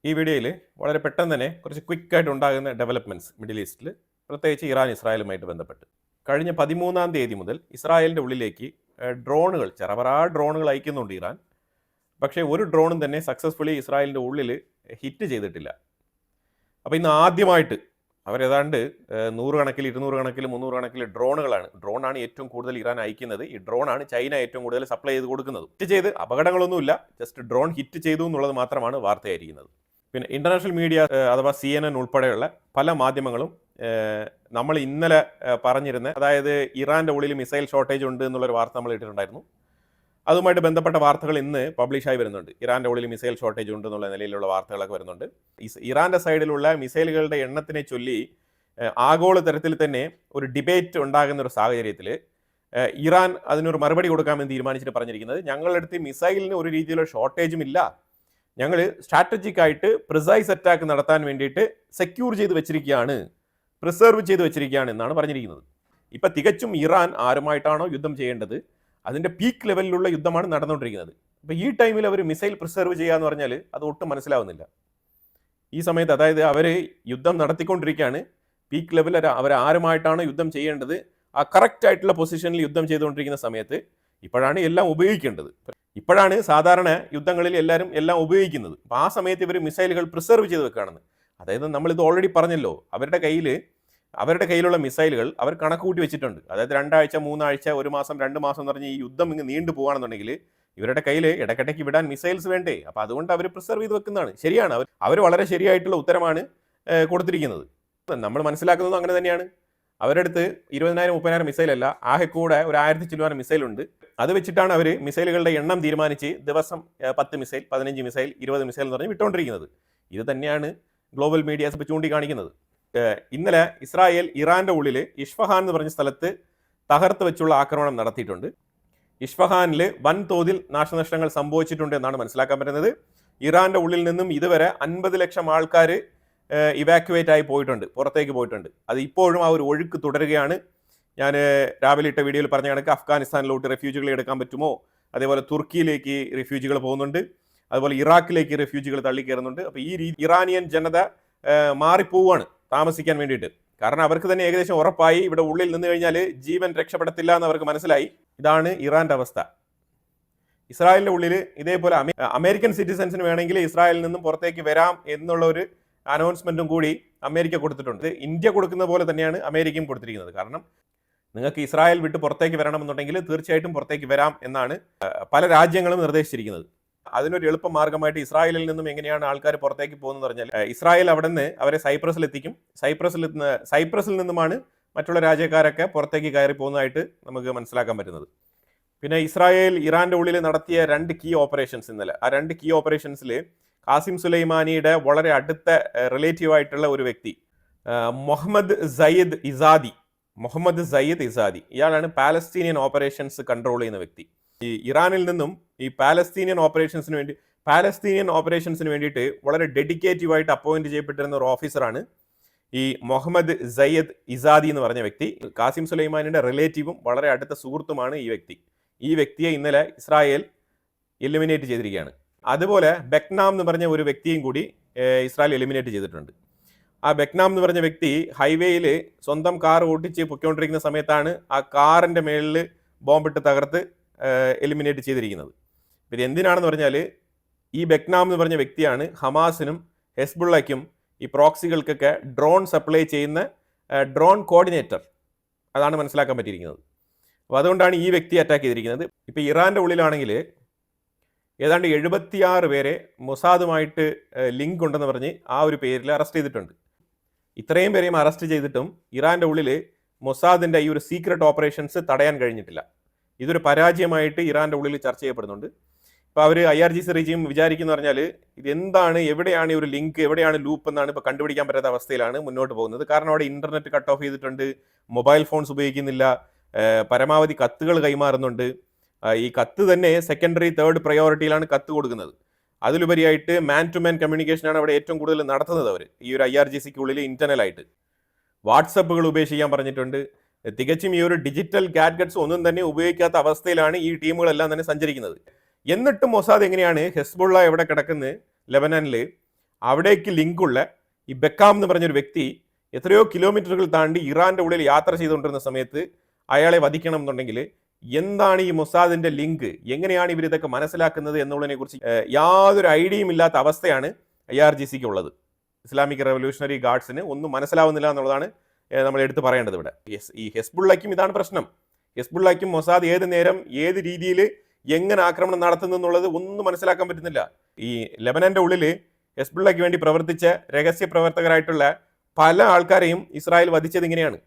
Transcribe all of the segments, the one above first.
ഈ വീഡിയോയിൽ വളരെ പെട്ടെന്ന് തന്നെ കുറച്ച് ക്വിക്കായിട്ട് ഉണ്ടാകുന്ന ഡെവലപ്മെൻറ്റ്സ് മിഡിൽ ഈസ്റ്റിൽ, പ്രത്യേകിച്ച് ഇറാൻ ഇസ്രായേലുമായിട്ട് ബന്ധപ്പെട്ട്. കഴിഞ്ഞ 13-ാം തീയതി മുതൽ ഇസ്രായേലിൻ്റെ ഉള്ളിലേക്ക് ഡ്രോണുകൾ, ചെറവറാ ഡ്രോണുകൾ അയക്കുന്നുണ്ട് ഇറാൻ. പക്ഷേ ഒരു ഡ്രോണും തന്നെ സക്സസ്ഫുള്ളി ഇസ്രായേലിൻ്റെ ഉള്ളിൽ ഹിറ്റ് ചെയ്തിട്ടില്ല. അപ്പോൾ ഇന്ന് ആദ്യമായിട്ട് അവരേതാണ്ട് 100 കണക്കിൽ, 200 കണക്കിൽ, 300 കണക്കിൽ ഡ്രോണാണ് ഏറ്റവും കൂടുതൽ ഇറാൻ അയക്കുന്നത്. ഈ ഡ്രോണാണ് ചൈന ഏറ്റവും കൂടുതൽ സപ്ലൈ ചെയ്ത് കൊടുക്കുന്നത്. ഹിറ്റ് ചെയ്ത് അപകടങ്ങളൊന്നുമില്ല, ജസ്റ്റ് ഡ്രോൺ ഹിറ്റ് ചെയ്തു എന്നുള്ളത് മാത്രമാണ് വാർത്തയായിരിക്കുന്നത്. പിന്നെ ഇന്റർനാഷണൽ മീഡിയ അഥവാ CNN ഉൾപ്പെടെയുള്ള പല മാധ്യമങ്ങളും നമ്മൾ ഇന്നലെ പറഞ്ഞിരുന്ന, അതായത് ഇറാൻ്റെ ഉള്ളിൽ മിസൈൽ ഷോർട്ടേജ് ഉണ്ട് എന്നുള്ളൊരു വാർത്ത നമ്മൾ ഇട്ടിട്ടുണ്ടായിരുന്നു. അതുമായിട്ട് ബന്ധപ്പെട്ട വാർത്തകൾ ഇന്ന് പബ്ലിഷായി വരുന്നുണ്ട്. ഇറാൻ്റെ ഉള്ളിൽ മിസൈൽ ഷോർട്ടേജ് ഉണ്ട് എന്നുള്ള നിലയിലുള്ള വാർത്തകളൊക്കെ വരുന്നുണ്ട്. ഇറാൻ്റെ സൈഡിലുള്ള മിസൈലുകളുടെ എണ്ണത്തിനെ ചൊല്ലി ആഗോള തരത്തിൽ തന്നെ ഒരു ഡിബേറ്റ് ഉണ്ടാകുന്ന ഒരു സാഹചര്യത്തിൽ ഇറാൻ അതിനൊരു മറുപടി കൊടുക്കാമെന്ന് തീരുമാനിച്ചിട്ട് പറഞ്ഞിരിക്കുന്നത്, ഞങ്ങളുടെ അടുത്ത് മിസൈലിന് ഒരു രീതിയിലുള്ള ഷോർട്ടേജും ഇല്ല, ഞങ്ങൾ സ്ട്രാറ്റജിക് ആയിട്ട് പ്രിസൈസ് അറ്റാക്ക് നടത്താൻ വേണ്ടിയിട്ട് സെക്യൂർ ചെയ്ത് വെച്ചിരിക്കുകയാണ്, പ്രിസർവ് ചെയ്ത് വെച്ചിരിക്കുകയാണ് എന്നാണ് പറഞ്ഞിരിക്കുന്നത്. ഇപ്പം തികച്ചും ഇറാൻ ആരുമായിട്ടാണോ യുദ്ധം ചെയ്യേണ്ടത് അതിൻ്റെ പീക്ക് ലെവലിലുള്ള യുദ്ധമാണ് നടന്നുകൊണ്ടിരിക്കുന്നത്. അപ്പോൾ ഈ ടൈമിൽ അവർ മിസൈൽ പ്രിസർവ് ചെയ്യുക എന്ന് പറഞ്ഞാൽ അത് ഒട്ടും മനസ്സിലാവുന്നില്ല. ഈ സമയത്ത്, അതായത് അവർ യുദ്ധം നടത്തിക്കൊണ്ടിരിക്കുകയാണ്, പീക്ക് ലെവൽ അവർ ആരുമായിട്ടാണോ യുദ്ധം ചെയ്യേണ്ടത് ആ കറക്റ്റ് ആയിട്ടുള്ള പൊസിഷനിൽ യുദ്ധം ചെയ്തുകൊണ്ടിരിക്കുന്ന സമയത്ത് ഇപ്പോഴാണ് എല്ലാം ഉപയോഗിക്കേണ്ടത്. ഇപ്പോഴാണ് സാധാരണ യുദ്ധങ്ങളിൽ എല്ലാം ഉപയോഗിക്കുന്നത്. അപ്പോൾ ആ സമയത്ത് ഇവർ മിസൈലുകൾ പ്രിസർവ് ചെയ്ത് വെക്കുകയാണെന്ന്. അതായത് നമ്മളിത് ഓൾറെഡി പറഞ്ഞല്ലോ, അവരുടെ കയ്യിലുള്ള മിസൈലുകൾ അവർ കണക്ക് കൂട്ടി വെച്ചിട്ടുണ്ട്. അതായത് 2 ആഴ്ച, 3 ആഴ്ച, 1 മാസം, 2 മാസം എന്ന് പറഞ്ഞ് ഈ യുദ്ധം ഇങ്ങ് നീണ്ടു പോകുകയാണെന്നുണ്ടെങ്കിൽ ഇവരുടെ കയ്യിൽ ഇടയ്ക്കിടയ്ക്ക് വിടാൻ മിസൈൽസ് വേണ്ടേ? അപ്പോൾ അതുകൊണ്ട് അവർ പ്രിസർവ് ചെയ്ത് വെക്കുന്നതാണ്. ശരിയാണ്, അവർ വളരെ ശരിയായിട്ടുള്ള ഉത്തരമാണ് കൊടുത്തിരിക്കുന്നത്. നമ്മൾ മനസ്സിലാക്കുന്നതും അങ്ങനെ തന്നെയാണ്. അവരുടെ അടുത്ത് 20,000-30,000 മിസൈലല്ല, ആകെ കൂടെ ഒരു 1000 ചില്ലുവാന മിസൈലുണ്ട്. അത് വെച്ചിട്ടാണ് അവർ മിസൈലുകളുടെ എണ്ണം തീരുമാനിച്ച് ദിവസം 10 മിസൈൽ, 15 മിസൈൽ, 20 മിസൈൽ എന്ന് പറഞ്ഞ് വിട്ടുകൊണ്ടിരിക്കുന്നത്. ഇത് തന്നെയാണ് ഗ്ലോബൽ മീഡിയാസ് ചൂണ്ടിക്കാണിക്കുന്നത്. ഇന്നലെ ഇസ്രായേൽ ഇറാൻ്റെ ഉള്ളിൽ ഇഷ്ഫഹാൻ എന്ന് പറഞ്ഞ സ്ഥലത്ത് തകർത്ത് വെച്ചുള്ള ആക്രമണം നടത്തിയിട്ടുണ്ട്. ഇഷ്ഫഹാനിൽ വൻതോതിൽ നാശനഷ്ടങ്ങൾ സംഭവിച്ചിട്ടുണ്ട് എന്നാണ് മനസ്സിലാക്കാൻ പറ്റുന്നത്. ഇറാൻ്റെ ഉള്ളിൽ നിന്നും ഇതുവരെ 50 ലക്ഷം ആൾക്കാർ ഇവാക്യുവേറ്റ് ആയി പോയിട്ടുണ്ട്, പുറത്തേക്ക് പോയിട്ടുണ്ട്. അത് ഇപ്പോഴും ആ ഒരു ഒഴുക്ക് തുടരുകയാണ്. ഞാൻ രാവിലെ ഇട്ട വീഡിയോയിൽ പറഞ്ഞ കണക്ക് അഫ്ഗാനിസ്ഥാനിലോട്ട് റെഫ്യൂജികളെ എടുക്കാൻ പറ്റുമോ, അതേപോലെ തുർക്കിയിലേക്ക് റെഫ്യൂജികൾ പോകുന്നുണ്ട്, അതുപോലെ ഇറാഖിലേക്ക് റെഫ്യൂജികൾ തള്ളിക്കയറുന്നുണ്ട്. അപ്പോൾ ഈ രീതി ഇറാനിയൻ ജനത മാറിപ്പോവാണ് താമസിക്കാൻ വേണ്ടിയിട്ട്. കാരണം അവർക്ക് തന്നെ ഏകദേശം ഉറപ്പായി ഇവിടെ ഉള്ളിൽ നിന്ന് കഴിഞ്ഞാൽ ജീവൻ രക്ഷപ്പെടത്തില്ല എന്ന് അവർക്ക് മനസ്സിലായി. ഇതാണ് ഇറാൻ്റെ അവസ്ഥ. ഇസ്രായേലിൻ്റെ ഉള്ളിൽ ഇതേപോലെ അമേരിക്കൻ സിറ്റിസൻസിന് വേണമെങ്കിൽ ഇസ്രായേലിൽ നിന്നും പുറത്തേക്ക് വരാം എന്നുള്ള ഒരു അനൗൺസ്മെൻറ്റും കൂടി അമേരിക്ക കൊടുത്തിട്ടുണ്ട്. ഇന്ത്യ കൊടുക്കുന്ന പോലെ തന്നെയാണ് അമേരിക്കയും കൊടുത്തിരിക്കുന്നത്. കാരണം നിങ്ങൾക്ക് ഇസ്രായേൽ വിട്ട് പുറത്തേക്ക് വരണമെന്നുണ്ടെങ്കിൽ തീർച്ചയായിട്ടും പുറത്തേക്ക് വരാം എന്നാണ് പല രാജ്യങ്ങളും നിർദ്ദേശിച്ചിരിക്കുന്നത്. അതിനൊരു എളുപ്പ മാർഗമായിട്ട് ഇസ്രായേലിൽ നിന്നും എങ്ങനെയാണ് ആൾക്കാർ പുറത്തേക്ക് പോകുന്നത് പറഞ്ഞാൽ, ഇസ്രായേൽ അവിടെ നിന്ന് അവരെ സൈപ്രസിൽ എത്തിക്കും. സൈപ്രസിൽ നിന്നുമാണ് മറ്റുള്ള രാജ്യക്കാരൊക്കെ പുറത്തേക്ക് കയറി പോകുന്നതായിട്ട് നമുക്ക് മനസ്സിലാക്കാൻ പറ്റുന്നത്. പിന്നെ ഇസ്രായേൽ ഇറാൻ്റെ ഉള്ളിൽ നടത്തിയ 2 കീ ഓപ്പറേഷൻസ് ഇന്നലെ, ആ 2 കീ ഓപ്പറേഷൻസിൽ ഖാസിം സുലൈമാനിയുടെ വളരെ അടുത്ത റിലേറ്റീവ് ആയിട്ടുള്ള ഒരു വ്യക്തി മുഹമ്മദ് സയ്യിദ് ഇസാദി, ഇയാളാണ് പാലസ്തീനിയൻ ഓപ്പറേഷൻസ് കൺട്രോൾ ചെയ്യുന്ന വ്യക്തി. ഈ ഇറാനിൽ നിന്നും ഈ പാലസ്തീനിയൻ ഓപ്പറേഷൻസിന് വേണ്ടിയിട്ട് വളരെ ഡെഡിക്കേറ്റീവായിട്ട് അപ്പോയിന്റ് ചെയ്യപ്പെട്ടിരുന്ന ഒരു ഓഫീസറാണ് ഈ മുഹമ്മദ് സയ്യിദ് ഇസാദി എന്ന് പറഞ്ഞ വ്യക്തി. ഖാസിം സുലൈമാനിയുടെ റിലേറ്റീവും വളരെ അടുത്ത സുഹൃത്തുമാണ് ഈ വ്യക്തി. ഈ വ്യക്തിയെ ഇന്നലെ ഇസ്രായേൽ എലിമിനേറ്റ് ചെയ്തിരിക്കുകയാണ്. അതുപോലെ ബെക്നാം എന്ന് പറഞ്ഞ ഒരു വ്യക്തിയും കൂടി ഇസ്രായേൽ എലിമിനേറ്റ് ചെയ്തിട്ടുണ്ട്. ആ ബെക്നാം എന്ന് പറഞ്ഞ വ്യക്തി ഹൈവേയിൽ സ്വന്തം കാർ ഓടിച്ച് പൊയ്ക്കൊണ്ടിരിക്കുന്ന സമയത്താണ് ആ കാറിൻ്റെ മേളിൽ ബോംബിട്ട് തകർത്ത് എലിമിനേറ്റ് ചെയ്തിരിക്കുന്നത്. ഇത് എന്തിനാണെന്ന് പറഞ്ഞാൽ, ഈ ബെക്നാം എന്ന് പറഞ്ഞ വ്യക്തിയാണ് ഹമാസിനും ഹെസ്ബുള്ളയ്ക്കും ഈ പ്രോക്സികൾക്കൊക്കെ ഡ്രോൺ സപ്ലൈ ചെയ്യുന്ന ഡ്രോൺ കോർഡിനേറ്റർ. അതാണ് മനസ്സിലാക്കാൻ പറ്റിയിരിക്കുന്നത്. അപ്പോൾ അതുകൊണ്ടാണ് ഈ വ്യക്തി അറ്റാക്ക് ചെയ്തിരിക്കുന്നത്. ഇപ്പോൾ ഇറാൻ്റെ ഉള്ളിലാണെങ്കിൽ ഏതാണ്ട് 76 പേരെ മൊസാദുമായിട്ട് ലിങ്ക് ഉണ്ടെന്ന് പറഞ്ഞ് ആ ഒരു പേരിൽ അറസ്റ്റ് ചെയ്തിട്ടുണ്ട്. ഇത്രയും പേരെയും അറസ്റ്റ് ചെയ്തിട്ടും ഇറാൻ്റെ ഉള്ളിൽ മൊസാദിൻ്റെ ഈ ഒരു സീക്രട്ട് ഓപ്പറേഷൻസ് തടയാൻ കഴിഞ്ഞിട്ടില്ല. ഇതൊരു പരാജയമായിട്ട് ഇറാൻ്റെ ഉള്ളിൽ ചർച്ച ചെയ്യപ്പെടുന്നുണ്ട്. ഇപ്പോൾ അവർ IRGC റെജീം വിചാരിക്കുന്ന പറഞ്ഞാൽ ഇതെന്താണ്, എവിടെയാണ് ഈ ഒരു ലിങ്ക്, എവിടെയാണ് ലൂപ്പ് എന്നാണ് ഇപ്പോൾ കണ്ടുപിടിക്കാൻ പറ്റാത്ത അവസ്ഥയിലാണ് മുന്നോട്ട് പോകുന്നത്. കാരണം അവിടെ ഇൻ്റർനെറ്റ് കട്ട് ഓഫ് ചെയ്തിട്ടുണ്ട്, മൊബൈൽ ഫോൺസ് ഉപയോഗിക്കുന്നില്ല, പരമാവധി കത്തുകൾ കൈമാറുന്നുണ്ട്. ഈ കത്ത് തന്നെ സെക്കൻഡറി, തേർഡ് പ്രയോറിറ്റിയിലാണ് കത്ത് കൊടുക്കുന്നത്. അതിലുപരിയായിട്ട് മാൻ ടു മാൻ കമ്മ്യൂണിക്കേഷനാണ് അവിടെ ഏറ്റവും കൂടുതൽ നടത്തുന്നത്. അവർ ഈ ഒരു IRGCക്കുള്ളിൽ ഇന്റർണലായിട്ട് വാട്സപ്പുകൾ ഉപേക്ഷിക്കാൻ പറഞ്ഞിട്ടുണ്ട്. തികച്ചും ഈ ഒരു ഡിജിറ്റൽ ഗാഡ്ഗറ്റ്സ് ഒന്നും തന്നെ ഉപയോഗിക്കാത്ത അവസ്ഥയിലാണ് ഈ ടീമുകളെല്ലാം തന്നെ സഞ്ചരിക്കുന്നത്. എന്നിട്ടും മൊസാദ് എങ്ങനെയാണ് ഹെസ്ബുള്ള എവിടെ കിടക്കുന്നത് ലെബനനിൽ, അവിടേക്ക് ലിങ്കുള്ള ഈ ബെക്കാം എന്ന് പറഞ്ഞൊരു വ്യക്തി എത്രയോ കിലോമീറ്ററുകൾ താണ്ടി ഇറാന്റെ ഉള്ളിൽ യാത്ര ചെയ്തുകൊണ്ടിരുന്ന സമയത്ത് അയാളെ വധിക്കണം എന്നുണ്ടെങ്കിൽ എന്താണ് ഈ മൊസാദിന്റെ ലിങ്ക്, എങ്ങനെയാണ് ഇവർ ഇതൊക്കെ മനസ്സിലാക്കുന്നത് എന്നുള്ളതിനെ കുറിച്ച് യാതൊരു ഐഡിയയും ഇല്ലാത്ത അവസ്ഥയാണ് IRGCക്ക് ഉള്ളത്. ഇസ്ലാമിക് റവല്യൂഷണറി ഗാർഡ്സിന് ഒന്നും മനസ്സിലാവുന്നില്ല എന്നുള്ളതാണ് നമ്മൾ എടുത്തു പറയേണ്ടത് ഇവിടെ. ഈ ഹെസ്ബുള്ളയ്ക്കും ഇതാണ് പ്രശ്നം. ഹെസ്ബുള്ളയ്ക്കും മൊസാദ് ഏത് നേരം ഏത് രീതിയിൽ എങ്ങനെ ആക്രമണം നടത്തുന്നു എന്നുള്ളത് ഒന്നും മനസ്സിലാക്കാൻ പറ്റുന്നില്ല. ഈ ലെബനന്റെ ഉള്ളിൽ ഹെസ്ബുള്ളയ്ക്ക് വേണ്ടി പ്രവർത്തിച്ച രഹസ്യ പ്രവർത്തകരായിട്ടുള്ള പല ആൾക്കാരെയും ഇസ്രായേൽ വധിച്ചത് ഇങ്ങനെയാണ്.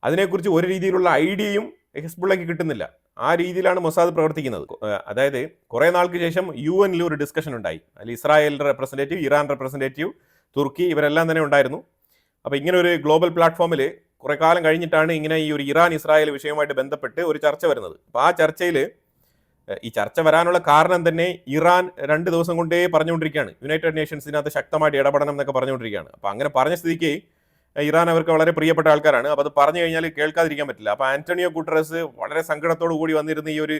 അതിനെക്കുറിച്ച് ഒരു രീതിയിലുള്ള ഐഡിയയും ഹെസ്ബുള്ളയ്ക്ക് കിട്ടുന്നില്ല. ആ രീതിയിലാണ് മൊസാദ് പ്രവർത്തിക്കുന്നത്. അതായത് കുറേ നാൾക്ക് ശേഷം UN ഒരു ഡിസ്കഷൻ ഉണ്ടായി. അതിൽ ഇസ്രായേലിന്റെ റെപ്രസെൻറ്റേറ്റീവ്, ഇറാൻ റെപ്രസെൻറ്റേറ്റീവ്, തുർക്കി ഇവരെല്ലാം തന്നെ ഉണ്ടായിരുന്നു. അപ്പോൾ ഇങ്ങനെ ഒരു ഗ്ലോബൽ പ്ലാറ്റ്ഫോമിൽ കുറെ കാലം കഴിഞ്ഞിട്ടാണ് ഇങ്ങനെ ഈ ഒരു ഇറാൻ ഇസ്രായേൽ വിഷയവുമായിട്ട് ബന്ധപ്പെട്ട് ഒരു ചർച്ച വരുന്നത്. അപ്പോൾ ആ ചർച്ചയിൽ ഈ ചർച്ച വരാനുള്ള കാരണം തന്നെ ഇറാൻ 2 ദിവസം കൊണ്ടേ പറഞ്ഞുകൊണ്ടിരിക്കുകയാണ് യുണൈറ്റഡ് നേഷൻസിനകത്ത് ശക്തമായിട്ട് ഇടപെടണം എന്നൊക്കെ പറഞ്ഞുകൊണ്ടിരിക്കുകയാണ്. അപ്പോൾ അങ്ങനെ പറഞ്ഞ സ്ഥിതിക്ക് ഇറാൻ അവർക്ക് വളരെ പ്രിയപ്പെട്ട ആൾക്കാരാണ്. അപ്പോൾ അത് പറഞ്ഞു കഴിഞ്ഞാൽ കേൾക്കാതിരിക്കാൻ പറ്റില്ല. അപ്പോൾ ആന്റണിയോ ഗുട്ടറസ് വളരെ സങ്കടത്തോടു കൂടി വന്നിരുന്ന ഈ ഒരു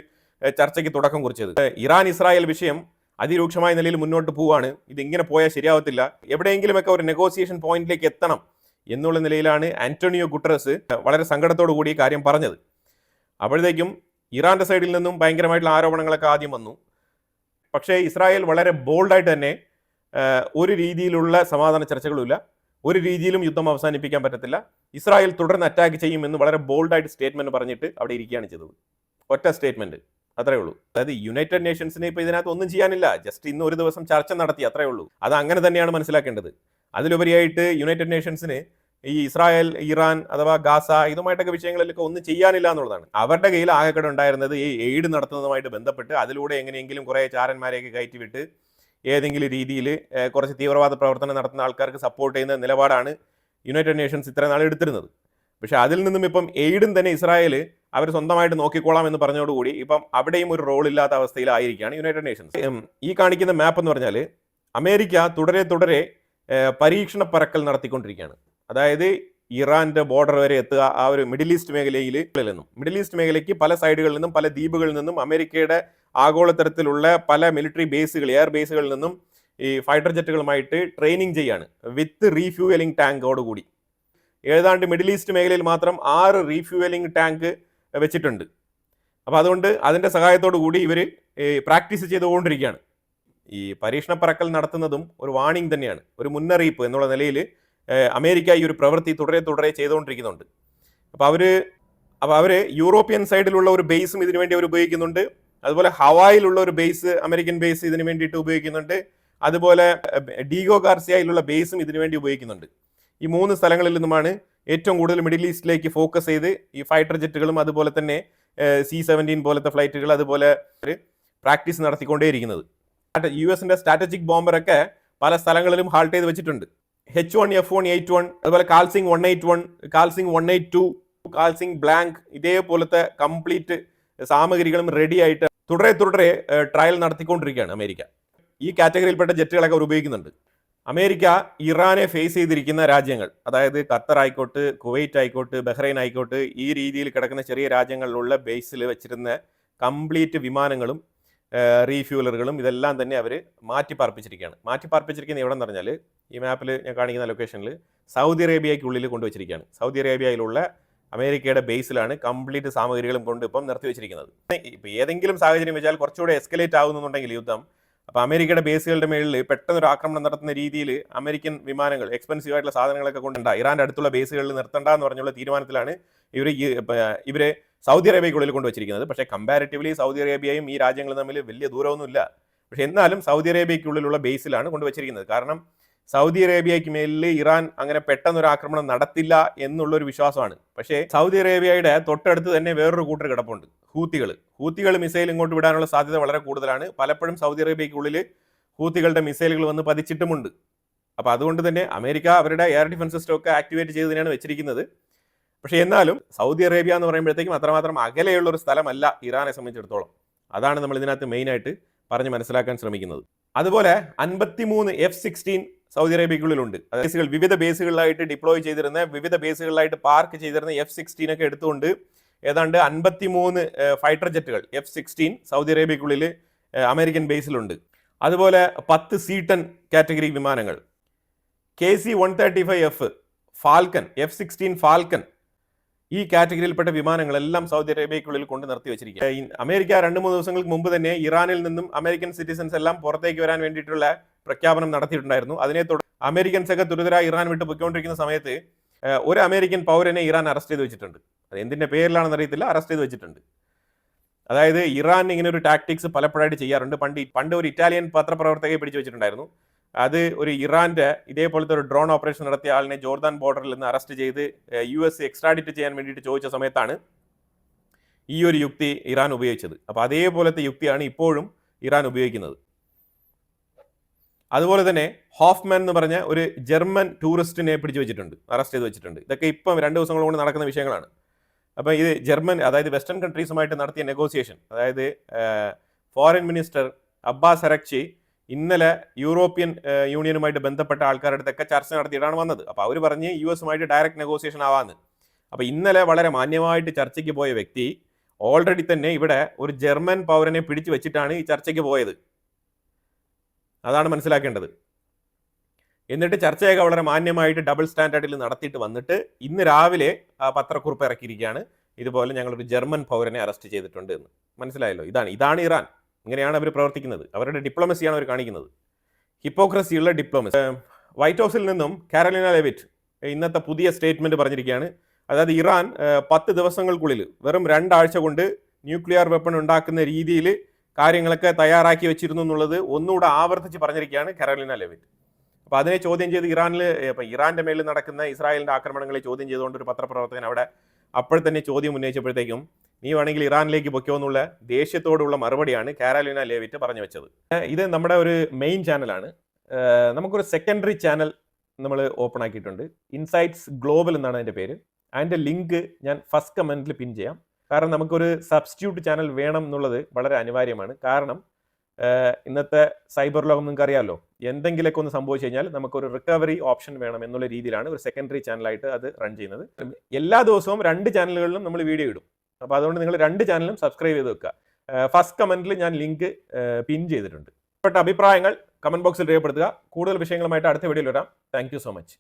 ചർച്ചയ്ക്ക് തുടക്കം കുറിച്ചത്. ഇറാൻ ഇസ്രായേൽ വിഷയം അതിരൂക്ഷമായ നിലയിൽ മുന്നോട്ട് പോവുകയാണ്. ഇതിങ്ങനെ പോയാൽ ശരിയാവത്തില്ല, എവിടെയെങ്കിലുമൊക്കെ ഒരു നെഗോസിയേഷൻ പോയിന്റിലേക്ക് എത്തണം എന്നുള്ള നിലയിലാണ് ആന്റണിയോ ഗുട്ടറസ് വളരെ സങ്കടത്തോടു കൂടി കാര്യം പറഞ്ഞത്. അപ്പോഴത്തേക്കും ഇറാന്റെ സൈഡിൽ നിന്നും ഭയങ്കരമായിട്ടുള്ള ആരോപണങ്ങളൊക്കെ ആദ്യം വന്നു. പക്ഷേ ഇസ്രായേൽ വളരെ ബോൾഡായിട്ട് തന്നെ ഒരു രീതിയിലുള്ള സമാധാന ചർച്ചകളുമില്ല, ഒരു രീതിയിലും യുദ്ധം അവസാനിപ്പിക്കാൻ പറ്റത്തില്ല, ഇസ്രായേൽ തുടർന്ന് അറ്റാക്ക് ചെയ്യുമെന്ന് വളരെ ബോൾഡായിട്ട് സ്റ്റേറ്റ്മെന്റ് പറഞ്ഞിട്ട് അവിടെ ഇരിക്കുകയാണ് ചെയ്തത്. ഒറ്റ സ്റ്റേറ്റ്മെന്റ്, അത്രേ ഉള്ളൂ. അതായത് യുണൈറ്റഡ് നേഷൻസിന് ഇപ്പോൾ ഇതിനകത്ത് ഒന്നും ചെയ്യാനില്ല, ജസ്റ്റ് ഇന്ന് ഒരു ദിവസം ചർച്ച നടത്തി, അത്രേ ഉള്ളൂ. അത് അങ്ങനെ തന്നെയാണ് മനസ്സിലാക്കേണ്ടത്. അതിലുപരിയായിട്ട് യുണൈറ്റഡ് നേഷൻസിന് ഈ ഇസ്രായേൽ, ഇറാൻ അഥവാ ഗാസ ഇതുമായിട്ടൊക്കെ വിഷയങ്ങളിലൊക്കെ ഒന്നും ചെയ്യാനില്ല എന്നുള്ളതാണ്. അവരുടെ കയ്യിൽ ആകെക്കട ഉണ്ടായിരുന്നത് ഈ എയ്ഡ് നടത്തുന്നതുമായിട്ട് ബന്ധപ്പെട്ട് അതിലൂടെ എങ്ങനെയെങ്കിലും കുറേ ചാരന്മാരെയൊക്കെ കയറ്റിവിട്ട് ഏതെങ്കിലും രീതിയിൽ കുറച്ച് തീവ്രവാദ പ്രവർത്തനം നടത്തുന്ന ആൾക്കാർക്ക് സപ്പോർട്ട് ചെയ്യുന്ന നിലപാടാണ് യുണൈറ്റഡ് നേഷൻസ് ഇത്ര നാൾ എടുത്തിരുന്നത്. പക്ഷെ അതിൽ നിന്നും ഇപ്പം എയ്ഡും തന്നെ ഇസ്രായേൽ അവർ സ്വന്തമായിട്ട് നോക്കിക്കോളാം എന്ന് പറഞ്ഞതോടുകൂടി ഇപ്പം അവിടെയും ഒരു റോൾ ഇല്ലാത്ത അവസ്ഥയിലായിരിക്കുകയാണ് യുണൈറ്റഡ് നേഷൻസ്. ഈ കാണിക്കുന്ന മാപ്പ് എന്ന് പറഞ്ഞാൽ അമേരിക്ക തുടരെ പരീക്ഷണ പറക്കൽ നടത്തിക്കൊണ്ടിരിക്കുകയാണ്. അതായത് ഇറാന്റെ ബോർഡർ വരെ എത്തുക, ആ ഒരു മിഡിൽ ഈസ്റ്റ് മേഖലയ്ക്ക് പല സൈഡുകളിൽ നിന്നും പല ദ്വീപുകളിൽ നിന്നും അമേരിക്കയുടെ ആഗോളതരത്തിലുള്ള പല മിലിറ്ററി ബേസുകൾ, എയർ ബേസുകളിൽ നിന്നും ഈ ഫൈറ്റർ ജെറ്റുകളുമായിട്ട് ട്രെയിനിങ് ചെയ്യാണ് വിത്ത് റീഫ്യൂവലിംഗ് ടാങ്കോടുകൂടി. ഏതാണ്ട് മിഡിൽ ഈസ്റ്റ് മേഖലയിൽ മാത്രം 6 റീഫ്യൂവലിംഗ് ടാങ്ക് വെച്ചിട്ടുണ്ട്. അപ്പോൾ അതുകൊണ്ട് അതിൻ്റെ സഹായത്തോടു കൂടി ഇവർ പ്രാക്ടീസ് ചെയ്തുകൊണ്ടിരിക്കുകയാണ്. ഈ പരീക്ഷണ പറക്കൽ നടത്തുന്നതും ഒരു വാണിംഗ് തന്നെയാണ്, ഒരു മുന്നറിയിപ്പ് എന്നുള്ള നിലയിൽ അമേരിക്ക ഈ ഒരു പ്രവൃത്തി തുടരെ ചെയ്തുകൊണ്ടിരിക്കുന്നുണ്ട്. അപ്പോൾ അവർ യൂറോപ്യൻ സൈഡിലുള്ള ഒരു ബേസും ഇതിനു വേണ്ടി അവർ ഉപയോഗിക്കുന്നുണ്ട്. അതുപോലെ ഹവായിലുള്ള ഒരു ബേസ്, അമേരിക്കൻ ബേസ് ഇതിനു വേണ്ടിയിട്ട് ഉപയോഗിക്കുന്നുണ്ട്. അതുപോലെ ഡീഗോ ഗാർസിയയിലുള്ള ബേസും ഇതിനു വേണ്ടി ഉപയോഗിക്കുന്നുണ്ട്. ഈ 3 സ്ഥലങ്ങളിൽ നിന്നുമാണ് ഏറ്റവും കൂടുതൽ മിഡിൽ ഈസ്റ്റിലേക്ക് ഫോക്കസ് ചെയ്ത് ഈ ഫൈറ്റർ ജെറ്റുകളും അതുപോലെ തന്നെ C-17 പോലത്തെ ഫ്ലൈറ്റുകൾ അതുപോലെ പ്രാക്ടീസ് നടത്തിക്കൊണ്ടേയിരിക്കുന്നത്. US സ്ട്രാറ്റജിക് ബോംബറൊക്കെ പല സ്ഥലങ്ങളിലും ഹാൾട്ട് ചെയ്ത് വെച്ചിട്ടുണ്ട്. H1F1 81, അതുപോലെ കാൽസിംഗ് 181, കാൽസിംഗ് 182, കാൽസിംഗ് ബ്ലാങ്ക്, ഇതേപോലത്തെ കംപ്ലീറ്റ് സാമഗ്രികളും റെഡി ആയിട്ട് തുടരെ ട്രയൽ നടത്തിക്കൊണ്ടിരിക്കുകയാണ് അമേരിക്ക. ഈ കാറ്റഗറിയിൽപ്പെട്ട ജെറ്റുകളൊക്കെ അവർ ഉപയോഗിക്കുന്നുണ്ട്. അമേരിക്ക ഇറാനെ ഫേസ് ചെയ്തിരിക്കുന്ന രാജ്യങ്ങൾ, അതായത് ഖത്തർ ആയിക്കോട്ട്, കുവൈറ്റ് ആയിക്കോട്ട്, ബഹ്റൈൻ ആയിക്കോട്ട്, ഈ രീതിയിൽ കിടക്കുന്ന ചെറിയ രാജ്യങ്ങളിലുള്ള ബേസിൽ വെച്ചിരുന്ന കംപ്ലീറ്റ് വിമാനങ്ങളും റീഫ്യൂലറുകളും ഇതെല്ലാം തന്നെ അവർ മാറ്റിപ്പാർപ്പിച്ചിരിക്കുന്ന എവിടെ എന്ന് പറഞ്ഞാൽ ഈ മാപ്പിൽ ഞാൻ കാണിക്കുന്ന ലൊക്കേഷനിൽ സൗദി അറേബ്യയ്ക്കുള്ളിൽ കൊണ്ടുവച്ചിരിക്കുകയാണ്. സൗദി അറേബ്യയിലുള്ള അമേരിക്കയുടെ ബേസിലാണ് കംപ്ലീറ്റ് സാമഗ്രികളും കൊണ്ട് ഇപ്പം നിർത്തിവെച്ചിരിക്കുന്നത്. ഇപ്പം ഏതെങ്കിലും സാഹചര്യം വെച്ചാൽ കുറച്ചുകൂടെ എസ്കലേറ്റ് ആകുന്നുണ്ടെങ്കിൽ യുദ്ധം, അപ്പോൾ അമേരിക്കയുടെ ബേസുകളുടെ മേളിൽ പെട്ടെന്നൊരു ആക്രമണം നടത്തുന്ന രീതിയിൽ അമേരിക്കൻ വിമാനങ്ങൾ, എക്സ്പെൻസീവ് ആയിട്ടുള്ള സാധനങ്ങളൊക്കെ കൊണ്ടുണ്ട ഇറാന്റെ അടുത്തുള്ള ബേസുകളിൽ നിർത്തണ്ട എന്ന് പറഞ്ഞുള്ള തീരുമാനത്തിലാണ് ഇവരെ സൗദി അറേബ്യയ്ക്കുള്ളിൽ കൊണ്ടുവച്ചിരിക്കുന്നത്. പക്ഷേ കമ്പാരിറ്റീവ്ലി സൗദി അറേബ്യയും ഈ രാജ്യങ്ങളും തമ്മിൽ വലിയ ദൂരമൊന്നുമില്ല. പക്ഷേ എന്നാലും സൗദി അറേബ്യയ്ക്കുള്ളിലുള്ള ബേസിലാണ് കൊണ്ടുവച്ചിരിക്കുന്നത്. കാരണം സൗദി അറേബ്യയ്ക്ക് മേലിൽ ഇറാൻ അങ്ങനെ പെട്ടെന്നൊരു ആക്രമണം നടത്തില്ല എന്നുള്ളൊരു വിശ്വാസമാണ്. പക്ഷേ സൗദി അറേബ്യയുടെ തൊട്ടടുത്ത് തന്നെ വേറൊരു കൂട്ടർ കിടപ്പുണ്ട്, ഹൂത്തികൾ മിസൈൽ ഇങ്ങോട്ട് വിടാനുള്ള സാധ്യത വളരെ കൂടുതലാണ്. പലപ്പോഴും സൗദി അറേബ്യയ്ക്കുള്ളിൽ ഹൂത്തികളുടെ മിസൈലുകൾ വന്ന് പതിച്ചിട്ടുമുണ്ട്. അപ്പോൾ അതുകൊണ്ട് തന്നെ അമേരിക്ക അവരുടെ എയർ ഡിഫൻസ് സിസ്റ്റം ഒക്കെ ആക്ടിവേറ്റ് ചെയ്ത് തന്നെയാണ് വെച്ചിരിക്കുന്നത്. പക്ഷേ എന്നാലും സൗദി അറേബ്യ എന്ന് പറയുമ്പോഴത്തേക്കും അത്രമാത്രം അകലെയുള്ള ഒരു സ്ഥലമല്ല ഇറാനെ സംബന്ധിച്ചിടത്തോളം. അതാണ് നമ്മൾ ഇതിനകത്ത് മെയിനായിട്ട് പറഞ്ഞ് മനസ്സിലാക്കാൻ ശ്രമിക്കുന്നത്. അതുപോലെ 53 F-16 സൗദി അറേബ്യക്കുള്ളിലുണ്ട്. ബേസുകൾ വിവിധ ബേസുകളിലായിട്ട് ഡിപ്ലോയ് ചെയ്തിരുന്ന, വിവിധ ബേസുകളിലായിട്ട് പാർക്ക് ചെയ്തിരുന്ന F-16 ഒക്കെ എടുത്തുകൊണ്ട് ഏതാണ്ട് 53 ഫൈറ്റർ ജെറ്റുകൾ F-16 സൗദി അറേബ്യക്കുള്ളിൽ അമേരിക്കൻ ബേസിലുണ്ട്. അതുപോലെ 10 C-10 കാറ്റഗറി വിമാനങ്ങൾ, KC-135F ഫാൽക്കൺ, F-16 ഫാൽക്കൺ, ഈ കാറ്റഗറിയിൽപ്പെട്ട വിമാനങ്ങളെല്ലാം സൗദി അറേബ്യക്കുള്ളിൽ കൊണ്ട് നിർത്തി വെച്ചിരിക്കുക. അമേരിക്ക 2-3 ദിവസങ്ങൾക്ക് മുമ്പ് തന്നെ ഇറാനിൽ നിന്നും അമേരിക്കൻ സിറ്റിസൺസ് എല്ലാം പുറത്തേക്ക് വരാൻ വേണ്ടിയിട്ടുള്ള പ്രഖ്യാപനം നടത്തിയിട്ടുണ്ടായിരുന്നു. അതിനെ തുടർന്ന് അമേരിക്കൻസ് ഒക്കെ തുരിതരായി ഇറാൻ വിട്ട് പൊയ്ക്കൊണ്ടിരിക്കുന്ന സമയത്ത് ഒരു അമേരിക്കൻ പൗരനെ ഇറാൻ അറസ്റ്റ് ചെയ്ത് വെച്ചിട്ടുണ്ട്. അത് എന്തിന്റെ പേരിലാണെന്ന് അറിയത്തില്ല, അറസ്റ്റ് ചെയ്ത് വെച്ചിട്ടുണ്ട്. അതായത് ഇറാൻ ഇങ്ങനെ ഒരു ടാക്ടിക്സ് പലപ്പോഴായിട്ട് ചെയ്യാറുണ്ട്. പണ്ട് ഒരു ഇറ്റാലിയൻ പത്രപ്രവർത്തകയെ പിടിച്ചു വെച്ചിട്ടുണ്ടായിരുന്നു. അത് ഒരു ഇറാന്റെ ഇതേപോലത്തെ ഒരു ഡ്രോൺ ഓപ്പറേഷൻ നടത്തിയ ആളിനെ ജോർദാൻ ബോർഡറിൽ നിന്ന് അറസ്റ്റ് ചെയ്ത് US എക്സ്ട്രാഡിറ്റ് ചെയ്യാൻ വേണ്ടിയിട്ട് ചോദിച്ച സമയത്താണ് ഈ ഒരു യുക്തി ഇറാൻ ഉപയോഗിച്ചത്. അപ്പോൾ അതേപോലത്തെ യുക്തിയാണ് ഇപ്പോഴും ഇറാൻ ഉപയോഗിക്കുന്നത്. അതുപോലെ തന്നെ ഹോഫ്മാൻ എന്ന് പറഞ്ഞ ഒരു ജർമ്മൻ ടൂറിസ്റ്റിനെ പിടിച്ചു വെച്ചിട്ടുണ്ട്, അറസ്റ്റ് ചെയ്ത് വെച്ചിട്ടുണ്ട്. ഇതൊക്കെ ഇപ്പം 2 ദിവസങ്ങൾ കൊണ്ട് നടക്കുന്ന വിഷയങ്ങളാണ്. അപ്പോൾ ഇത് ജർമ്മൻ, അതായത് വെസ്റ്റേൺ കൺട്രീസുമായിട്ട് നടത്തിയ നെഗോസിയേഷൻ, അതായത് ഫോറിൻ മിനിസ്റ്റർ അബ്ബാസ് അരക്ചി ഇന്നലെ യൂറോപ്യൻ യൂണിയനുമായിട്ട് ബന്ധപ്പെട്ട ആൾക്കാരുടെ അടുത്തൊക്കെ ചർച്ച നടത്തിയിട്ടാണ് വന്നത്. അപ്പോൾ അവർ പറഞ്ഞ് US-ഉമായിട്ട് ഡയറക്റ്റ് നെഗോസിയേഷൻ ആവാന്ന്. അപ്പോൾ ഇന്നലെ വളരെ മാന്യമായിട്ട് ചർച്ചയ്ക്ക് പോയ വ്യക്തി ഓൾറെഡി തന്നെ ഇവിടെ ഒരു ജർമ്മൻ പൗരനെ പിടിച്ചു വെച്ചിട്ടാണ് ഈ ചർച്ചയ്ക്ക് പോയത്. അതാണ് മനസ്സിലാക്കേണ്ടത്. എന്നിട്ട് ചർച്ചയൊക്കെ വളരെ മാന്യമായിട്ട് ഡബിൾ സ്റ്റാൻഡേർഡിൽ നടത്തിയിട്ട് വന്നിട്ട് ഇന്ന് രാവിലെ ആ പത്രക്കുറിപ്പ് ഇറക്കിയിരിക്കുകയാണ്, ഇതുപോലെ ഞങ്ങളൊരു ജർമ്മൻ പൗരനെ അറസ്റ്റ് ചെയ്തിട്ടുണ്ട് എന്ന്. മനസ്സിലായല്ലോ? ഇതാണ് ഇറാൻ. ഇങ്ങനെയാണ് അവർ പ്രവർത്തിക്കുന്നത്. അവരുടെ ഡിപ്ലോമസിയാണ് അവർ കാണിക്കുന്നത്, ഹിപ്പോക്രസിയുള്ള ഡിപ്ലോമസി. വൈറ്റ് ഹൗസിൽ നിന്നും കാരോലിന ലെവിറ്റ് ഇന്നത്തെ പുതിയ സ്റ്റേറ്റ്മെന്റ് പറഞ്ഞിരിക്കുകയാണ്. അതായത് ഇറാൻ 10 ദിവസങ്ങൾക്കുള്ളിൽ, വെറും 2 ആഴ്ച കൊണ്ട് ന്യൂക്ലിയർ വെപ്പൺ ഉണ്ടാക്കുന്ന രീതിയിൽ കാര്യങ്ങളൊക്കെ തയ്യാറാക്കി വെച്ചിരുന്നു എന്നുള്ളത് ഒന്നുകൂടെ ആവർത്തിച്ച് പറഞ്ഞിരിക്കുകയാണ് കാരോലിന ലെവിറ്റ്. അപ്പോൾ അതിനെ ചോദ്യം ചെയ്ത് ഇറാന്റെ മേലിൽ നടക്കുന്ന ഇസ്രായേലിന്റെ ആക്രമണങ്ങളെ ചോദ്യം ചെയ്തുകൊണ്ട് ഒരു പത്രപ്രവർത്തകൻ അവിടെ അപ്പോൾ തന്നെ ചോദ്യം ഉന്നയിച്ചപ്പോഴത്തേക്കും നീ വേണമെങ്കിൽ ഇറാനിലേക്ക് പൊയ്ക്കോ എന്നുള്ള ദേഷ്യത്തോടുള്ള മറുപടിയാണ് കാരോലിന ലെവിറ്റ് പറഞ്ഞു വെച്ചത്. ഇത് നമ്മുടെ ഒരു മെയിൻ ചാനലാണ്. നമുക്കൊരു സെക്കൻഡറി ചാനൽ നമ്മൾ ഓപ്പൺ ആക്കിയിട്ടുണ്ട്, ഇൻസൈറ്റ്സ് ഗ്ലോബൽ എന്നാണ് അതിൻ്റെ പേര്. അതിൻ്റെ ലിങ്ക് ഞാൻ ഫസ്റ്റ് കമൻറ്റിൽ പിൻ ചെയ്യാം. കാരണം നമുക്കൊരു സബ്സ്റ്റിറ്റ്യൂട്ട് ചാനൽ വേണം എന്നുള്ളത് വളരെ അനിവാര്യമാണ്. കാരണം ഇന്നത്തെ സൈബർ ലോകം നിങ്ങൾക്ക് അറിയാമല്ലോ, എന്തെങ്കിലുമൊക്കെ ഒന്ന് സംഭവിച്ചു കഴിഞ്ഞാൽ നമുക്കൊരു റിക്കവറി ഓപ്ഷൻ വേണം എന്നുള്ള രീതിയിലാണ് ഒരു സെക്കൻഡറി ചാനലായിട്ട് അത് റൺ ചെയ്യുന്നത്. എല്ലാ ദിവസവും 2 ചാനലുകളിലും നമ്മൾ വീഡിയോ ഇടും. അപ്പോൾ അതുകൊണ്ട് നിങ്ങൾ 2 ചാനലും സബ്സ്ക്രൈബ് ചെയ്ത് വെക്കുക. ഫസ്റ്റ് കമൻറ്റിൽ ഞാൻ ലിങ്ക് പിൻ ചെയ്തിട്ടുണ്ട്. ഇഷ്ടപ്പെട്ട അഭിപ്രായങ്ങൾ കമൻറ്റ് ബോക്സിൽ രേഖപ്പെടുത്തുക. കൂടുതൽ വിഷയങ്ങളുമായിട്ട് അടുത്ത വീഡിയോയിൽ വരാം. Thank you so much.